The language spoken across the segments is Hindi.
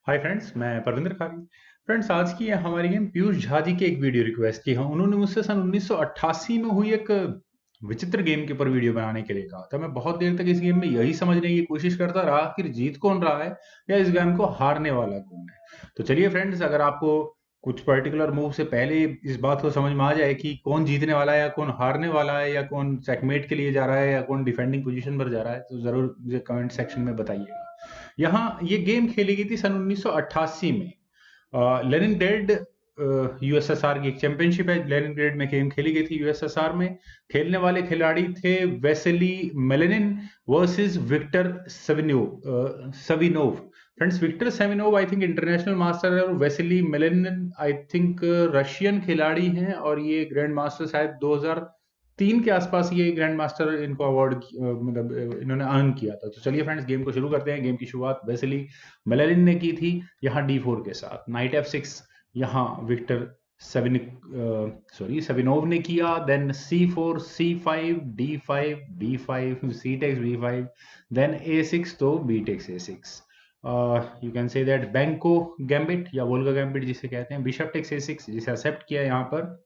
हाय फ्रेंड्स, मैं परविंदर खारी। फ्रेंड्स, आज की है हमारी गेम पीयूष झा जी की एक वीडियो रिक्वेस्ट की है। उन्होंने मुझसे सन 1988 में हुई एक विचित्र गेम के ऊपर वीडियो बनाने के लिए कहा था। मैं बहुत देर तक इस गेम में यही समझने की कोशिश करता रहा आखिर जीत कौन रहा है या इस गेम को हारने वाला कौन है। तो चलिए फ्रेंड्स, अगर आपको कुछ पर्टिकुलर मूव से पहले इस बात को समझ में आ जाए कि कौन जीतने वाला है या कौन हारने वाला है या कौन चेकमेट के लिए जा रहा है या कौन डिफेंडिंग पोजीशन पर जा रहा है, तो जरूर मुझे कमेंट सेक्शन में बताइएगा। यहाँ ये गेम खेली गई थी सन 1988 में। लेनिनग्रेड यूएसएसआर की एक चैंपियनशिप है। लेनिनग्रेड में गेम खेली गई थी यूएसएसआर में। खेलने वाले खिलाड़ी थे Vasily Melenin versus Victor Savinov. Friends, Victor Savinov I think international master है और Vasily Melenin I think Russian खिलाड़ी हैं, और ये ग्रैंड मास्टर शायद 2003 के आसपास ये ग्रैंड मास्टर इनको अवार्ड मतलब इन्होंने अर्न किया था। तो चलिए फ्रेंड्स, गेम को शुरू करते हैं। गेम की शुरुआत वेसेली मेलेनिन ने की थी यहाँ D4 के साथ। नाइट F6 यहाँ विक्टर सेविनोव ने किया। Then C4 C5 D5 B5 C takes B5 then A6 तो B takes A6। You can say that बैंको गैम्बिट या वोल्गा गैम्बिट जिसे कहते हैं। बिशप टेक्स A6 जिसे एक्सेप्ट किया यहाँ पर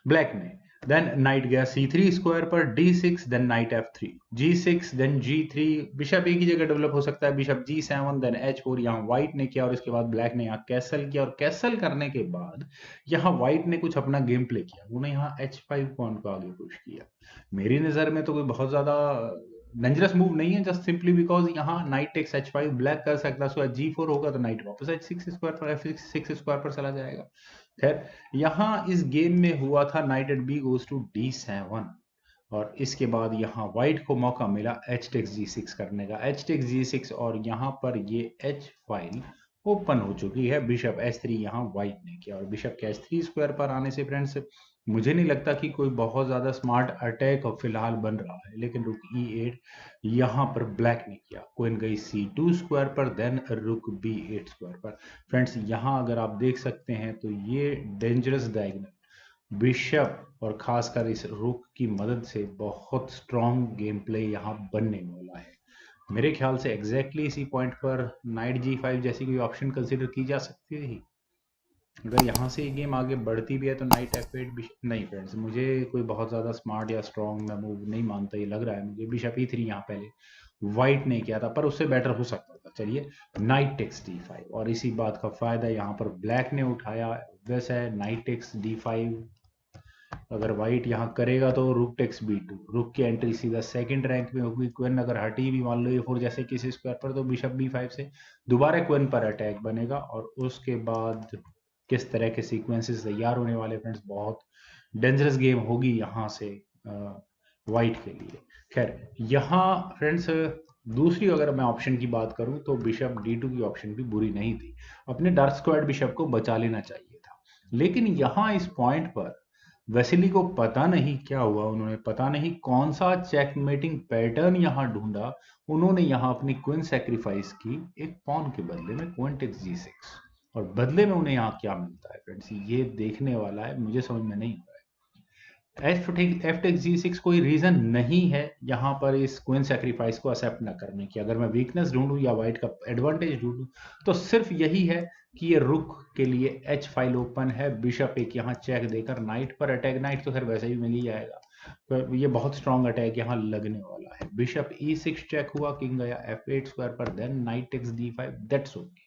ब्लैक ने। देन नाइट गया C3 स्क्वायर पर D6 then night F3 G6 then G3। Bishop एक ही जगह डेवलप हो सकता है। बिशप G7 देन H4 यहाँ व्हाइट ने किया और इसके बाद ब्लैक ने यहाँ कैसल किया, और कैसल करने के बाद यहाँ व्हाइट ने कुछ अपना गेम प्ले किया। उन्होंने यहाँ H5 पॉइंट को आगे पुश किया। मेरी नजर में तो कोई बहुत ज्यादा डेंजरस मूव नहीं है, जस्ट सिंपली बिकॉज यहाँ नाइट टेक्स H5 ब्लैक कर सकता है। सो G4 होगा तो नाइट वापस H6 स्क्वायर पर F6 स्क्वायर पर चला जाएगा। खैर, यहाँ इस गेम में हुआ था knight at b goes to D7, और इसके बाद यहाँ व्हाइट को मौका मिला H टेक्स G6 करने का। H टेक्स G6 और यहाँ पर ये H फाइल ओपन हो चुकी है। बिशप H3 यहाँ व्हाइट ने किया, और बिशप के H3 स्क्वायर पर आने से फ्रेंड्स मुझे नहीं लगता कि कोई बहुत ज्यादा स्मार्ट अटैक फिलहाल बन रहा है। लेकिन रुक E8 यहाँ पर ब्लैक ने किया। क्वीन गई C2 स्क्वायर पर देन रुक B8 स्क्वायर पर। फ्रेंड्स, यहाँ अगर आप देख सकते हैं तो ये डेंजरस डायगोनल बिशप और खासकर इस रुक की मदद से बहुत स्ट्रॉन्ग गेम प्ले यहाँ बनने वाला है। मेरे ख्याल से एग्जैक्टली इसी पॉइंट पर नाइट G5 जैसी कोई ऑप्शन कंसिडर की जा सकती थी। अगर यहाँ से ये गेम आगे बढ़ती भी है तो नाइट F8 नहीं फ्रेंड्स, मुझे कोई बहुत ज़्यादा स्मार्ट या स्ट्रॉन्ग मैं मूव नहीं मानता। ये लग रहा है मुझे बिशप E3 यहाँ पहले व्हाइट ने किया था, पर उससे बेटर हो सकता था। चलिए, नाइट टेक्स D5, और इसी बात का फायदा यहाँ पर ब्लैक ने उठाया। वैसे है नाइट टेक्स D5, अगर व्हाइट यहाँ करेगा तो रुक टेक्स B2, रुक की एंट्री सीधा सेकंड रैंक में होगी। क्वीन अगर हटी भी मान लो A4 जैसे किसी स्क्वायर पर, तो बिशप B5 से दोबारा क्वीन पर अटैक बनेगा, और उसके बाद किस तरह के सीक्वेंसेस तैयार होने वाले फ्रेंड्स, बहुत डेंजरस गेम होगी यहाँ से व्हाइट के लिए। खैर, यहाँ फ्रेंड्स दूसरी अगर मैं ऑप्शन की बात करूं तो बिशप D2 की ऑप्शन भी बुरी नहीं थी। अपने डार्क स्क्वायर्ड बिशप को बचा लेना चाहिए था। लेकिन यहाँ इस पॉइंट पर वेसिली को पता नहीं क्या हुआ, उन्होंने पता नहीं कौन सा चेकमेटिंग पैटर्न यहाँ ढूंढा। उन्होंने यहाँ अपनी क्वीन सेक्रीफाइस की एक पॉन के बदले में क्वीन टेक्स G6, और बदले में उन्हें यहाँ क्या मिलता है फ्रेंड्स, ये देखने वाला है। मुझे समझ में नहीं आ रहा है। एफ टेक्स G6 कोई रीजन नहीं है यहाँ पर इस क्वीन सेक्रीफाइस को एक्सेप्ट न करने की। अगर मैं वीकनेस ढूंढूं या व्हाइट का एडवांटेज ढूंढूं तो सिर्फ यही है कि ये रुक के लिए H फाइल ओपन है। बिशप एक यहाँ चेक देकर नाइट पर अटैक, नाइट तो खैर वैसे ही मिल ही जाएगा, तो ये बहुत स्ट्रॉन्ग अटैक यहाँ लगने वाला है। बिशप E6 चेक हुआ, किंग गया F8 स्क्वायर पर then knight takes D5, that's okay.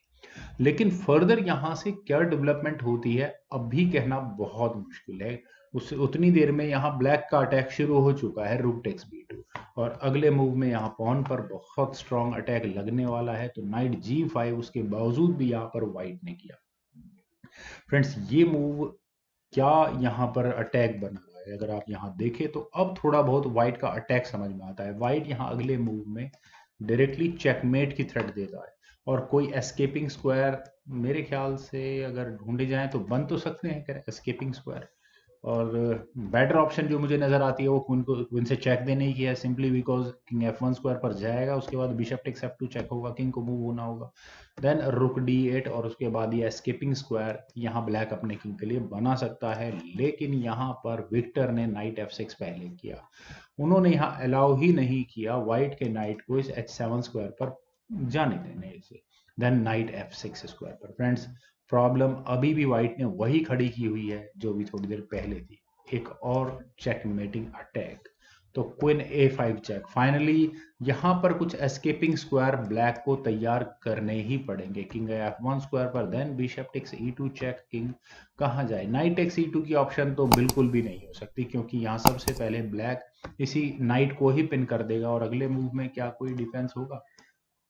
लेकिन फर्दर यहां से क्या डेवलपमेंट होती है अभी कहना बहुत मुश्किल है। उस उतनी देर में यहाँ ब्लैक का अटैक शुरू हो चुका है, रूक टेक्स B2, और अगले मूव में यहाँ पॉन पर बहुत स्ट्रॉन्ग अटैक लगने वाला है। तो नाइट G5 उसके बावजूद भी यहाँ पर व्हाइट ने किया। फ्रेंड्स, ये मूव क्या यहाँ पर अटैक बना रहा है, अगर आप यहाँ देखें तो अब थोड़ा बहुत व्हाइट का अटैक समझ में आता है। व्हाइट यहाँ अगले मूव में डायरेक्टली चेकमेट की थ्रेट देता है, और कोई एस्केपिंग स्क्वायर मेरे ख्याल से अगर ढूंढे जाए तो बन तो सकते हैं एस्केपिंग स्क्वायर। और बेटर ऑप्शन जो मुझे नजर आती है वो क्वीन से चेक देने की है, simply because king F1 square पर जाएगा, उसके बाद बिशप टेक्स F2 चेक होगा, किंग को मूव होना होगा, देन रुक D8, और उसके बाद ये एस्केपिंग स्क्वायर यहाँ ब्लैक अपने किंग के लिए बना सकता है। लेकिन यहाँ पर विक्टर ने नाइट F6 पहले किया। उन्होंने यहाँ अलाउ ही नहीं किया व्हाइट के नाइट को इस H7 स्क्वायर पर जाने देने से। देन नाइट F6 स्क्वायर पर। फ्रेंड्स, प्रॉब्लम अभी भी व्हाइट ने वही खड़ी की हुई है जो भी थोड़ी देर पहले थी, एक और चेकमेटिंग अटैक। तो क्वीन A5 चेक। फाइनली यहां पर कुछ एस्केपिंग स्क्वायर ब्लैक को तैयार करने ही पड़ेंगे। किंग F1 स्क्वायर पर, then bishop takes E2 check. King कहाँ जाए? नाइट टेक्स E2 की ऑप्शन तो बिल्कुल भी नहीं हो सकती, क्योंकि यहाँ सबसे पहले ब्लैक इसी नाइट को ही पिन कर देगा और अगले मूव में क्या कोई डिफेंस होगा?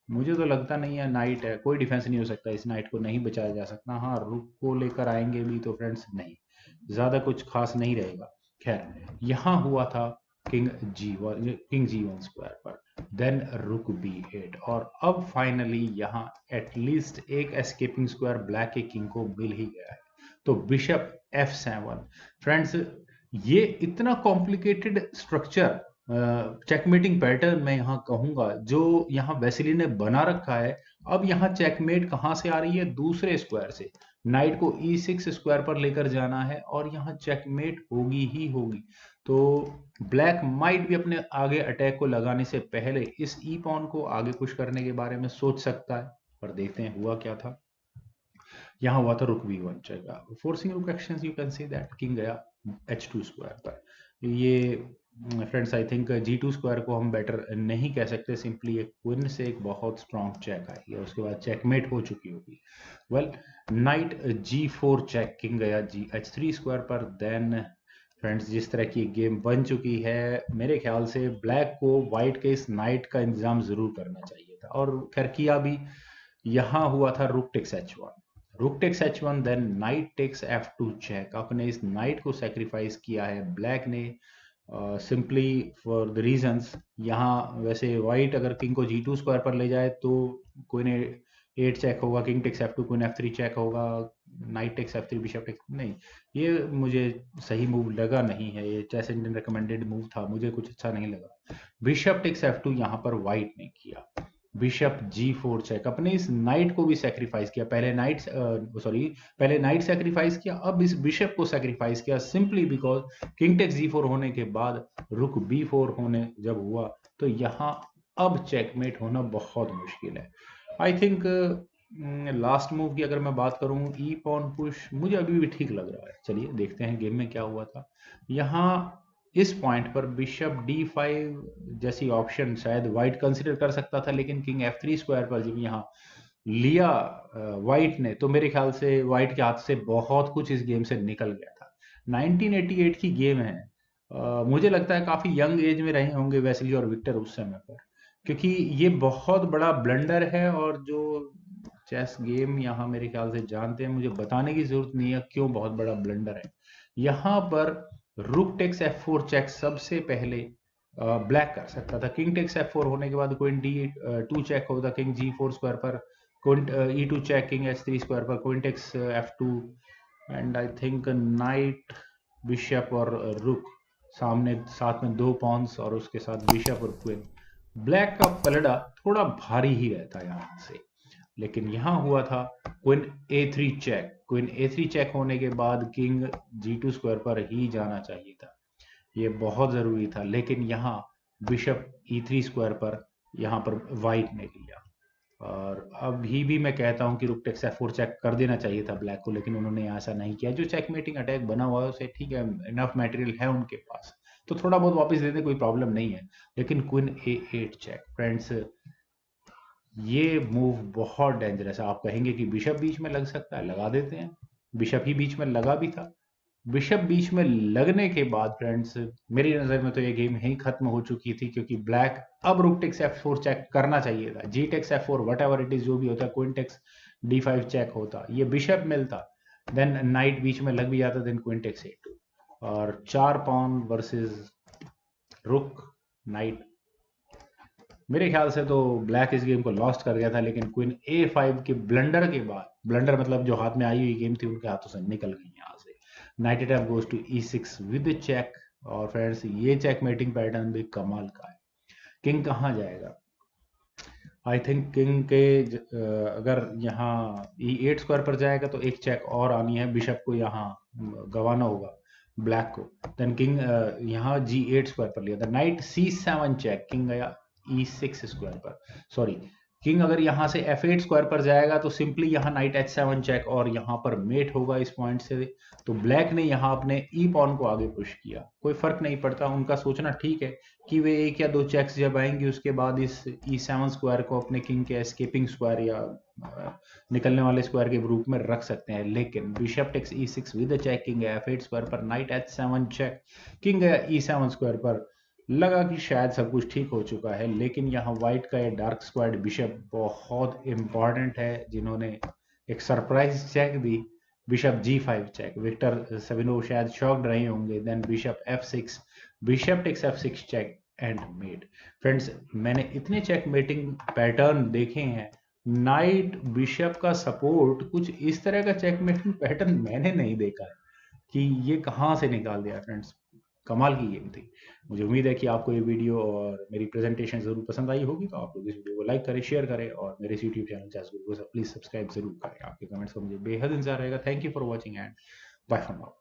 मुझे तो लगता नहीं है। नाइट है, कोई डिफेंस नहीं हो सकता, इस नाइट को नहीं बचाया जा सकता। हाँ, रुक को लेकर आएंगे भी तो फ्रेंड्स नहीं, ज्यादा कुछ खास नहीं रहेगा। खैर, यहाँ हुआ था किंग G1 स्क्वायर पर, देन रुक B8, और अब फाइनली यहाँ एटलीस्ट एक एस्केपिंग स्क्वायर ब्लैक के किंग को मिल ही गया है। तो बिशप F7। फ्रेंड्स, ये इतना कॉम्प्लिकेटेड स्ट्रक्चर, चेकमेटिंग पैटर्न मैं यहाँ कहूंगा, जो यहाँ वेसिली ने बना रखा है। अब यहाँ चेकमेट कहाँ से आ रही है? दूसरे स्क्वायर से। नाइट को E6 स्क्वायर पर लेकर जाना है और यहाँ चेकमेट होगी ही होगी। तो ब्लैक माइट भी अपने आगे अटैक को लगाने से पहले इस ई पॉन को आगे पुश करने के बारे में सोच सकता है। पर देखते हैं हुआ क्या था। यहाँ हुआ था रुक B1 चेक, फोर्सिंग रुक action, you can say that. King गया H2 स्क्वायर पर। ये friends, I think G2 square को हम बेटर नहीं कह सकते, सिंपली एक क्वीन से एक बहुत स्ट्रॉन्ग चेक आई है, उसके बाद चेकमेट हो चुकी होगी। Well, night G4 check. King गया H3 स्क्वायर पर। देन फ्रेंड्स, जिस तरह की गेम बन चुकी है, मेरे ख्याल से ब्लैक को व्हाइट के इस नाइट का इंतजाम जरूर करना चाहिए था, और खैर किया भी। यहाँ हुआ था rook takes H1, then knight takes F2 check. आपने इस नाइट को सेक्रीफाइस किया है ब्लैक ने, सिंपली फॉर द रीजंस। यहाँ वैसे वाइट अगर किंग को G2 स्क्वायर पर ले जाए तो क्वीन A8 चेक होगा, king takes F2, queen F3 check होगा, knight takes F3, bishop takes नहीं। ये मुझे सही मूव लगा नहीं है, ये चेस इंडियन रिकमेंडेड मूव था, मुझे कुछ अच्छा नहीं लगा। बिशप टेक्स F2 यहाँ पर वाइट ने किया। Bishop G4 check. अपने इस नाइट को भी सेक्रीफाइस किया, पहले नाइट सेक्रीफाइस किया, अब इस बिशप को सेक्रीफाइस किया, simply because king takes G4 होने के बाद रुक B4 होने जब हुआ, तो यहाँ अब चेकमेट होना बहुत मुश्किल है। आई थिंक लास्ट मूव की अगर मैं बात करूं, ई पॉन पुश मुझे अभी भी ठीक लग रहा है। चलिए देखते हैं गेम में क्या हुआ था। यहाँ इस पॉइंट पर बिशप D5 जैसी ऑप्शन शायद वाइट कंसिडर कर सकता था, लेकिन किंग F3 स्क्वायर पर जब यहाँ लिया वाइट ने, तो मेरे ख्याल से वाइट के हाथ से बहुत कुछ इस गेम से निकल गया था। 1988 की गेम है। मुझे लगता है काफी यंग एज में रहे होंगे वेस्ली और विक्टर उस समय पर, क्योंकि ये बहुत बड़ा ब्लंडर है, और जो चेस गेम यहाँ मेरे ख्याल से जानते हैं, मुझे बताने की जरूरत नहीं है क्यों बहुत बड़ा ब्लंडर है। यहाँ पर रुक टेक्स F4 चेक सबसे पहले ब्लैक कर सकता था। किंग टेक्स F4 होने के बाद क्वीन D2 चेक होता, किंग G4 स्क्वायर पर, queen E2 check, king H3 square पर, queen takes F2, and I think knight, bishop और रुक सामने, साथ में दो पॉन्स, और उसके साथ बिशप और क्वीन। ब्लैक का पलड़ा थोड़ा भारी ही रहता है यहाँ से। लेकिन यहाँ हुआ था queen A3 check. Queen A3 check होने के बाद किंग G2 स्क्वायर पर ही जाना चाहिए था, ये बहुत जरूरी था। लेकिन यहाँ बिशप E3 स्क्वायर पर यहाँ पर वाइट ने लिया, और अभी भी मैं कहता हूँ कि रुक टेक्स F4 चेक कर देना चाहिए था ब्लैक को, लेकिन उन्होंने ऐसा नहीं किया। जो चेकमेटिंग अटैक बना हुआ है उसे, ठीक है, इनफ मटेरियल है उनके पास, तो थोड़ा बहुत वापस दे दे, कोई प्रॉब्लम नहीं है। लेकिन क्वीन A8 चेक, फ्रेंड्स, ये मूव बहुत डेंजरस है। आप कहेंगे कि बिशप बीच में लग सकता है, लगा देते हैं। बिशप ही बीच में लगा भी था। बिशप बीच में लगने के बाद फ्रेंड्स, मेरी नजर में तो ये गेम यहीं खत्म हो चुकी थी, क्योंकि ब्लैक अब रुक टेक्स F4 चेक करना चाहिए था। G takes F4 whatever it is, जो भी होता है, क्वीन टेक्स D5 चेक होता, ये बिशप मिलता, देन नाइट बीच में लग भी जाता, देन क्वीन टेक्स A2, और 4 पॉन वर्सेस रुक नाइट। मेरे ख्याल से तो ब्लैक इस गेम को लॉस्ट कर गया था, लेकिन क्वीन A5 के ब्लंडर के बाद, ब्लंडर मतलब जो हाथ में आई हुई गेम थी उनके हाथों से निकल गई यहाँ से। Knight attack goes to E6 with check. और फ्रेंड्स, ये चेक मेटिंग पैटर्न भी कमाल का है। किंग कहाँ जाएगा? आई थिंक किंग के अगर यहाँ E8 स्क्वायर पर जाएगा तो एक चेक और आनी है, बिशप को यहाँ गंवाना होगा ब्लैक को। देन किंग यहाँ G8 स्क्वायर पर लिया था, नाइट C7 चेक, किंग गया E6 स्क्वायर पर, सॉरी किंग अगर यहाँ से F8 स्क्वायर पर जाएगा तो सिंपली यहाँ नाइट H7 चेक और यहाँ पर मेट होगा इस पॉइंट से। तो ब्लैक ने यहाँ अपने ई पॉन को आगे पुश किया, कोई फर्क नहीं पड़ता, उनका सोचना ठीक है कि वे एक या दो चेक्स जब आएंगे उसके बाद इस E7 स्क्वायर को अपने किंग के एस्केपिंग स्क्वायर या निकलने वाले स्क्वायर के रूप में रख सकते हैं। लेकिन bishop takes E6 with check, king F8 square पर knight H7 check, king E7 square पर लगा कि शायद सब कुछ ठीक हो चुका है। लेकिन यहाँ व्हाइट का ये डार्क स्क्वायर्ड बिशप बहुत इंपॉर्टेंट है, जिन्होंने एक सरप्राइज चेक दी, bishop G5 check. Victor Savinov शायद शॉक्ड रहे होंगे। Then bishop F6, bishop takes F6 check and mate. Friends, मैंने इतने चेक मेटिंग पैटर्न देखे हैं, नाइट बिशप का सपोर्ट कुछ इस तरह का चेक मेटिंग पैटर्न मैंने नहीं देखा है कि ये कहाँ से निकाल दिया। फ्रेंड्स, कमाल की गेम थी। मुझे उम्मीद है कि आपको ये वीडियो और मेरी प्रेजेंटेशन जरूर पसंद आई होगी। तो आप लोग इस वीडियो को लाइक करें, शेयर करें और मेरे इस यूट्यूब चैनल चैस गुरु को प्लीज सब्सक्राइब जरूर करें। आपके कमेंट्स का मुझे बेहद इंतजार रहेगा। Thank you for watching and bye for now.